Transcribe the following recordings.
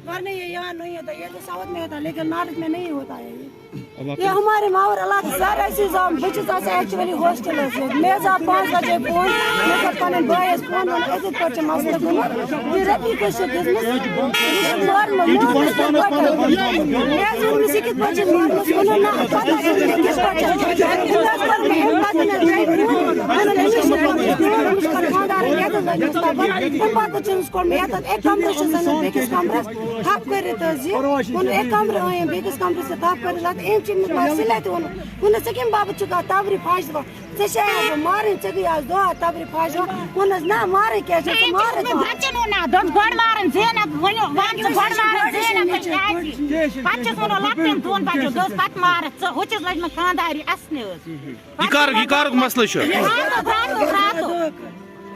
वरना ये यहाँ नहीं होता, ये तो साउथ में होता, लेकिन नॉर्थ में नहीं होता है ये हमारे माहौल अलग सर ऐसे जाम बच्चे साथ एक्चुअली हॉस्टल है मैं जा 5 बजे फोन मैं कर पाने बॉयज फोन और ऐसे कुछ मसला को ये रखी कुछ बिजनेस मार मैं जो किसी के बच्चे मार उसको ना पता है किस बच्चे बाबू चुका तबरी फाश मारे दो तबरी फाश ना मारे क्या मारे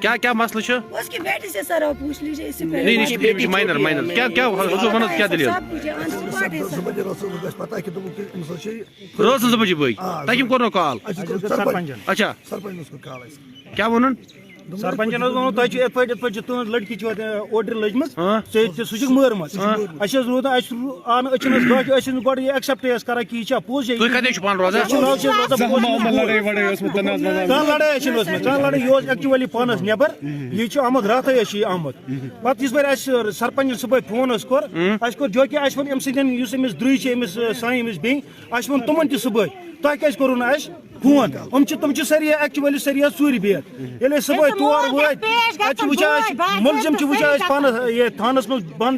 क्या क्या मसला है? उसकी बेटी से सर पूछ लीजिए इससे पहले। नहीं माइनर माइनर क्या क्या क्या दलील रोज बजे बई तक कोर कॉल अच्छा क्या वन सरपंचन वो तुम लड़की ओड्र लजम सह मरम रोद आन अचन गो एक्सेप्ट कर कि पोज लड़ाई लड़ाई ये एक्चुअली पानस नबर ये आमद रात आमद पे इस बार सरपंच सुबह फोन कोर जो कि वन अम समिस द्रुई सानी बे वन तुम सुबह तुम क्या करू फोन तुम सारी एक्चुअली सारी ूर बिहत ये सुबह तौर वात मुलजिम वुचान पान ये थानस मज बंद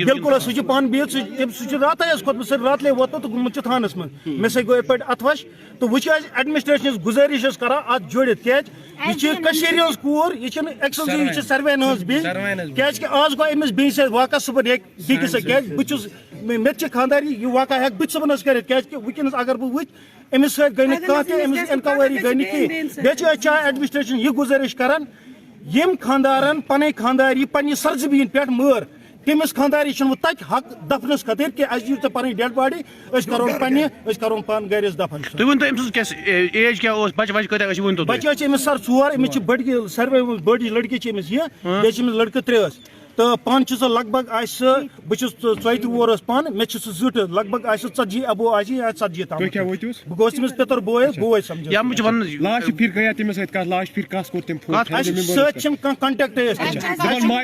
बिल्कुल सह पान बिहत सह रात खोत सर रात वोत तो गुमुत थानस मज मे सह गो पे अथवश तो वो एडमिनिस्ट्रेशन गुजारिश कर अत जोड़ित क्या कूर यह एक्सक्लूसिव सर्वेन क्या आज गो अमिस बे वाक़ सुबह बिकस क्या मे खानदारी यह वाक़ हे बत सुबह कर वनस अगर बह वो अमिस गई इनक्वायरी गई बे एडमिनिस्ट्रेशन यह गुजारिश करान यम खानदारन पन खानदारी पन्ने सरजमीन पे मर तमिस खानदारी तक हक दफनस खतर कि पन डेड बॉडी करो करो पान गर दफन एज क्या बच्चे बच्चे अमिस सर 4 अमिस बड़ी सारे बड़ी लड़की ये लड़के 3 तो पान लगभग बहुत 34 पान मे जुट लगभग 40 अबो 40 तम बह गो पितर बोय समझ लास्ट फिर गया तमिस लास्ट फिर कस कोर तम फोन कंटेक्ट